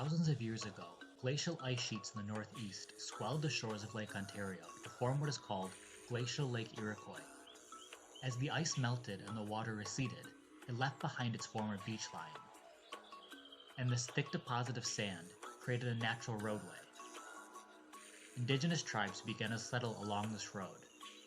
Thousands of years ago, glacial ice sheets in the northeast swelled the shores of Lake Ontario to form what is called Glacial Lake Iroquois. As the ice melted and the water receded, it left behind its former beach line. And this thick deposit of sand created a natural roadway. Indigenous tribes began to settle along this road.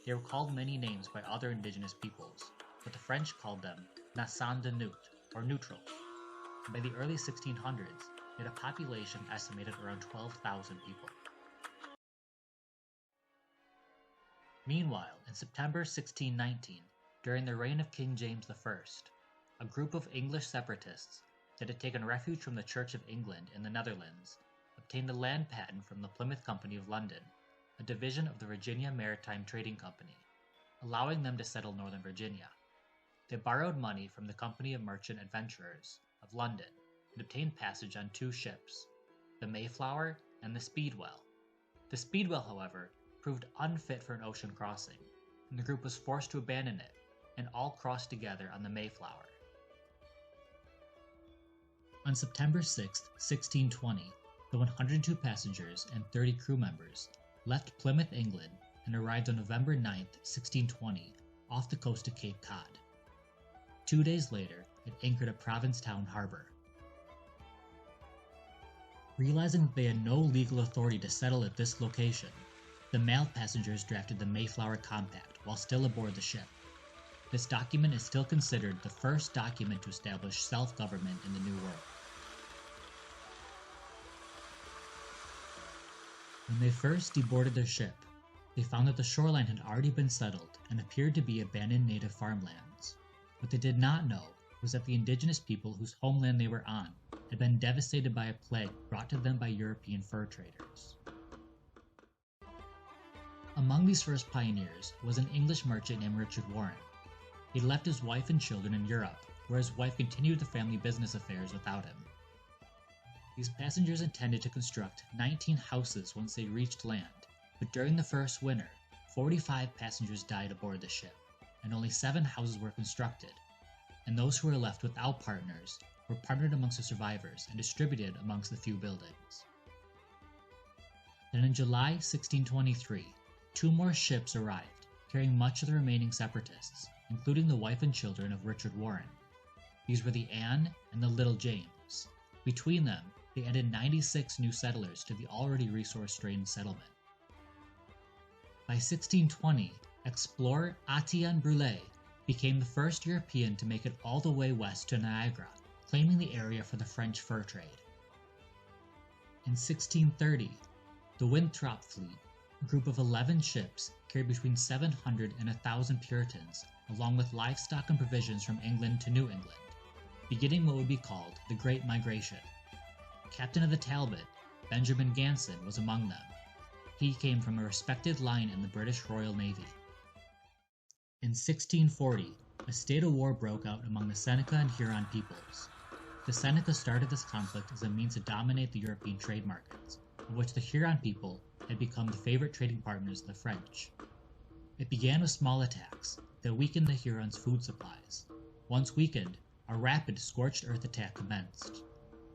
They were called many names by other indigenous peoples, but the French called them Nassans de Neut, or neutral. And by the early 1600s, they had a population estimated around 12,000 people. Meanwhile, in September 1619, during the reign of King James I, a group of English separatists that had taken refuge from the Church of England in the Netherlands obtained a land patent from the Plymouth Company of London, a division of the Virginia Maritime Trading Company, allowing them to settle northern Virginia. They borrowed money from the Company of Merchant Adventurers of London and obtained passage on two ships, the Mayflower and the Speedwell. The Speedwell, however, proved unfit for an ocean crossing, and the group was forced to abandon it, and all crossed together on the Mayflower. On September 6, 1620, the 102 passengers and 30 crew members left Plymouth, England, and arrived on November 9, 1620, off the coast of Cape Cod. 2 days later, it anchored at Provincetown Harbor. Realizing that they had no legal authority to settle at this location, the male passengers drafted the Mayflower Compact while still aboard the ship. This document is still considered the first document to establish self-government in the New World. When they first deboarded their ship, they found that the shoreline had already been settled and appeared to be abandoned native farmlands. What they did not know was that the indigenous people whose homeland they were on had been devastated by a plague brought to them by European fur traders. Among these first pioneers was an English merchant named Richard Warren. He had left his wife and children in Europe, where his wife continued the family business affairs without him. These passengers intended to construct 19 houses once they reached land, but during the first winter, 45 passengers died aboard the ship, and only 7 houses were constructed, and those who were left without partners were partnered amongst the survivors and distributed amongst the few buildings. Then in July 1623, 2 more ships arrived, carrying much of the remaining separatists, including the wife and children of Richard Warren. These were the Anne and the Little James. Between them, they added 96 new settlers to the already resource-strained settlement. By 1620, explorer Etienne Brulé became the first European to make it all the way west to Niagara, claiming the area for the French fur trade. In 1630, the Winthrop fleet, a group of 11 ships, carried between 700 and 1,000 Puritans, along with livestock and provisions from England to New England, beginning what would be called the Great Migration. Captain of the Talbot, Benjamin Ganson, was among them. He came from a respected line in the British Royal Navy. In 1640, a state of war broke out among the Seneca and Huron peoples. The Seneca started this conflict as a means to dominate the European trade markets, of which the Huron people had become the favorite trading partners of the French. It began with small attacks that weakened the Hurons' food supplies. Once weakened, a rapid scorched earth attack commenced.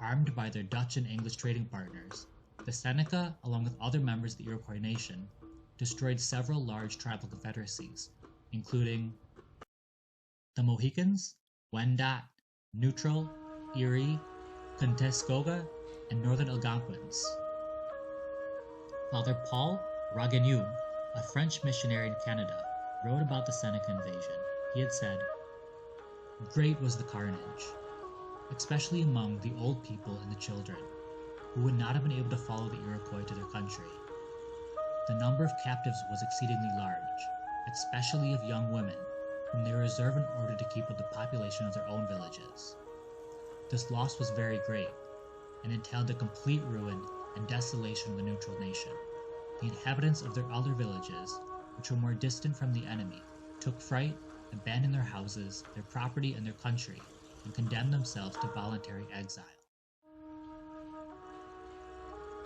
Armed by their Dutch and English trading partners, the Seneca, along with other members of the Iroquois nation, destroyed several large tribal confederacies, including the Mohicans, Wendat, Neutral, Erie, Contescoga, and Northern Algonquins. Father Paul Ragueneau, a French missionary in Canada, wrote about the Seneca invasion. He had said, "Great was the carnage, especially among the old people and the children, who would not have been able to follow the Iroquois to their country. The number of captives was exceedingly large, especially of young women, whom they reserved in order to keep with the population of their own villages. This loss was very great, and entailed the complete ruin and desolation of the neutral nation. The inhabitants of their other villages, which were more distant from the enemy, took fright, abandoned their houses, their property, and their country, and condemned themselves to voluntary exile.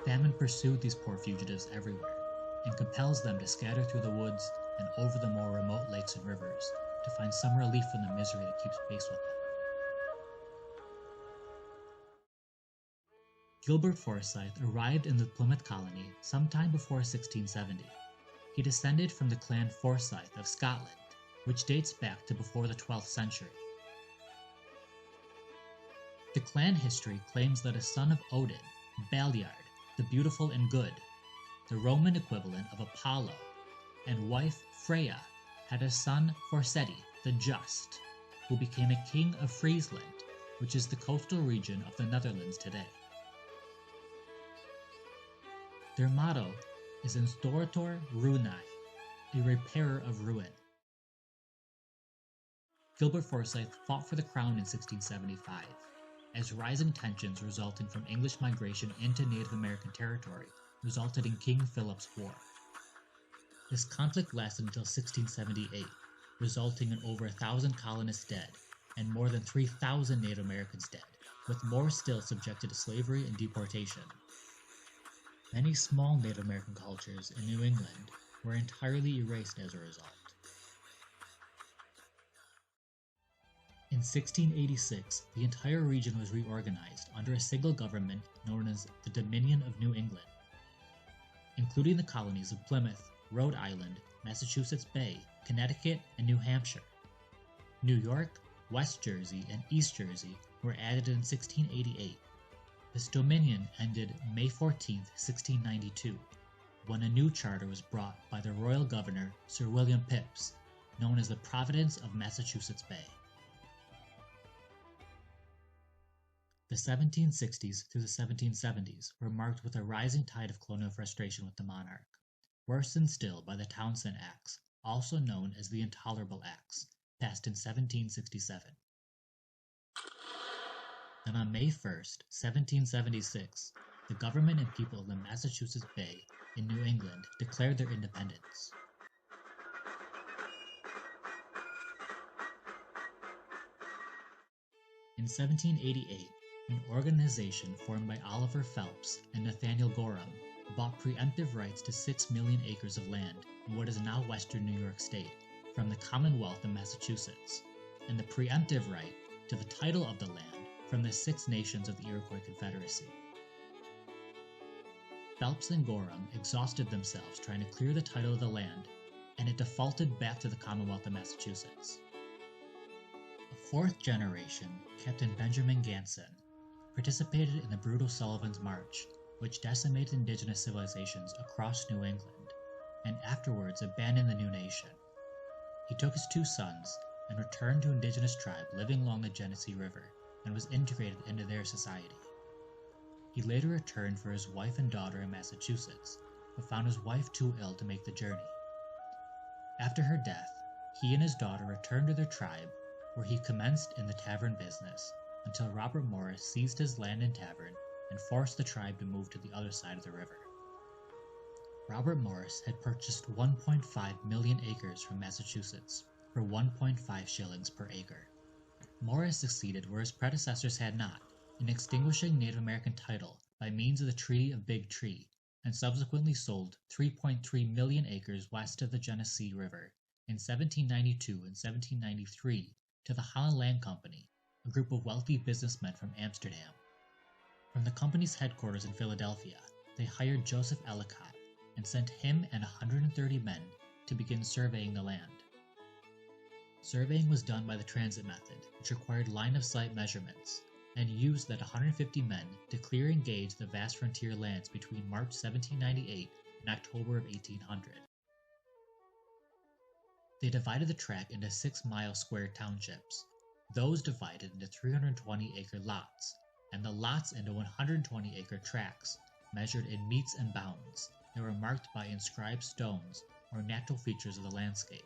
Famine pursued these poor fugitives everywhere, and compels them to scatter through the woods and over the more remote lakes and rivers to find some relief from the misery that keeps pace with them." Gilbert Forsyth arrived in the Plymouth colony sometime before 1670. He descended from the clan Forsyth of Scotland, which dates back to before the 12th century. The clan history claims that a son of Odin, Baliard, the beautiful and good, the Roman equivalent of Apollo, and wife Freya, had a son Forsyth the Just, who became a king of Friesland, which is the coastal region of the Netherlands today. Their motto is Instaurator Ruinae, a repairer of ruin. Gilbert Forsyth fought for the crown in 1675, as rising tensions resulting from English migration into Native American territory resulted in King Philip's War. This conflict lasted until 1678, resulting in over 1,000 colonists dead and more than 3,000 Native Americans dead, with more still subjected to slavery and deportation. Many small Native American cultures in New England were entirely erased as a result. In 1686, the entire region was reorganized under a single government known as the Dominion of New England, including the colonies of Plymouth, Rhode Island, Massachusetts Bay, Connecticut, and New Hampshire. New York, West Jersey, and East Jersey were added in 1688. This dominion ended May 14, 1692, when a new charter was brought by the royal governor Sir William Phips, known as the Providence of Massachusetts Bay. The 1760s through the 1770s were marked with a rising tide of colonial frustration with the monarch, worsened still by the Townshend Acts, also known as the Intolerable Acts, passed in 1767. Then on May 1st, 1776, the government and people of the Massachusetts Bay in New England declared their independence. In 1788, an organization formed by Oliver Phelps and Nathaniel Gorham bought preemptive rights to 6 million acres of land in what is now western New York State from the Commonwealth of Massachusetts, and the preemptive right to the title of the land from the 6 nations of the Iroquois Confederacy. Phelps and Gorham exhausted themselves trying to clear the title of the land, and it defaulted back to the Commonwealth of Massachusetts. A 4th generation, Captain Benjamin Ganson, participated in the brutal Sullivan's March, which decimated indigenous civilizations across New England, and afterwards abandoned the new nation. He took his 2 sons and returned to indigenous tribe living along the Genesee River and was integrated into their society. He later returned for his wife and daughter in Massachusetts, but found his wife too ill to make the journey. After her death, he and his daughter returned to their tribe, where he commenced in the tavern business until Robert Morris seized his land and tavern and forced the tribe to move to the other side of the river. Robert Morris had purchased 1.5 million acres from Massachusetts for 1.5 shillings per acre. Morris succeeded where his predecessors had not, in extinguishing Native American title by means of the Treaty of Big Tree, and subsequently sold 3.3 million acres west of the Genesee River in 1792 and 1793 to the Holland Land Company, a group of wealthy businessmen from Amsterdam. From the company's headquarters in Philadelphia, they hired Joseph Ellicott and sent him and 130 men to begin surveying the land. Surveying was done by the transit method, which required line-of-sight measurements, and used that 150 men to clear and gauge the vast frontier lands between March 1798 and October of 1800. They divided the tract into 6-mile square townships, those divided into 320-acre lots, and the lots into 120-acre tracts, measured in metes and bounds, that were marked by inscribed stones or natural features of the landscape.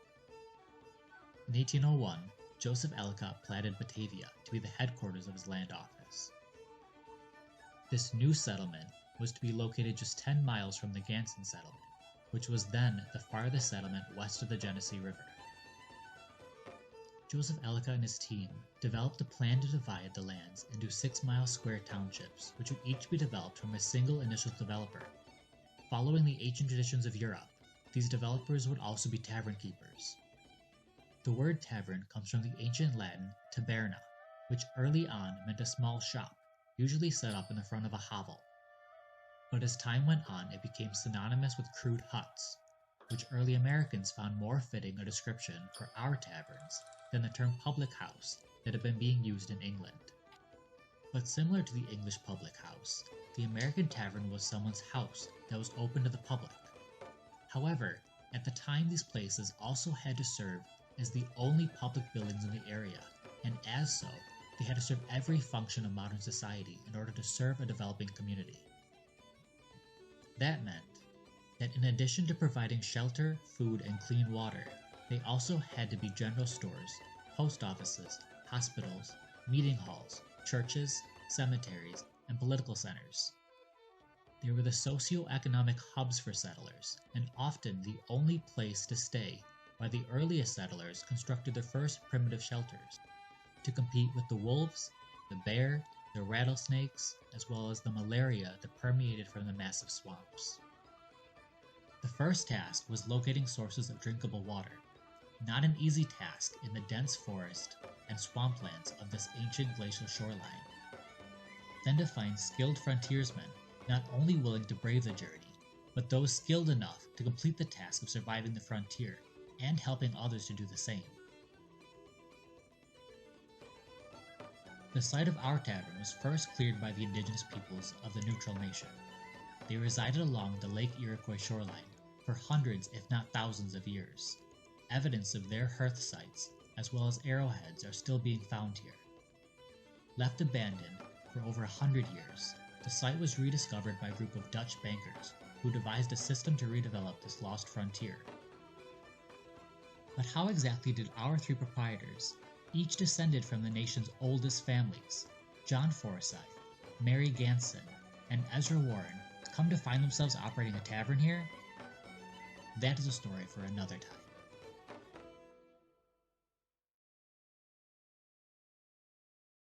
In 1801, Joseph Ellicott platted Batavia to be the headquarters of his land office. This new settlement was to be located just 10 miles from the Ganson settlement, which was then the farthest settlement west of the Genesee River. Joseph Ellicott and his team developed a plan to divide the lands into 6-mile square townships, which would each be developed from a single initial developer. Following the ancient traditions of Europe, these developers would also be tavern keepers. The word tavern comes from the ancient Latin taberna, which early on meant a small shop, usually set up in the front of a hovel, But as time went on, it became synonymous with crude huts, which early Americans found more fitting a description for our taverns than the term public house that had been being used in England. But similar to the English public house, the American tavern was someone's house that was open to the public. However, at the time these places also had to serve as the only public buildings in the area, and as so, they had to serve every function of modern society in order to serve a developing community. That meant that in addition to providing shelter, food, and clean water, they also had to be general stores, post offices, hospitals, meeting halls, churches, cemeteries, and political centers. They were the socio-economic hubs for settlers, and often the only place to stay while the earliest settlers constructed their first primitive shelters to compete with the wolves, the bear, the rattlesnakes, as well as the malaria that permeated from the massive swamps. The first task was locating sources of drinkable water, not an easy task in the dense forest and swamplands of this ancient glacial shoreline. Then to find skilled frontiersmen not only willing to brave the journey, but those skilled enough to complete the task of surviving the frontier and helping others to do the same. The site of our tavern was first cleared by the indigenous peoples of the neutral nation. They resided along the Lake Iroquois shoreline for hundreds, if not thousands, of years. Evidence of their hearth sites, as well as arrowheads, are still being found here. Left abandoned for over 100 years, the site was rediscovered by a group of Dutch bankers who devised a system to redevelop this lost frontier. But how exactly did our three proprietors, each descended from the nation's oldest families, John Forsyth, Mary Ganson, and Ezra Warren, come to find themselves operating a tavern here? That is a story for another time.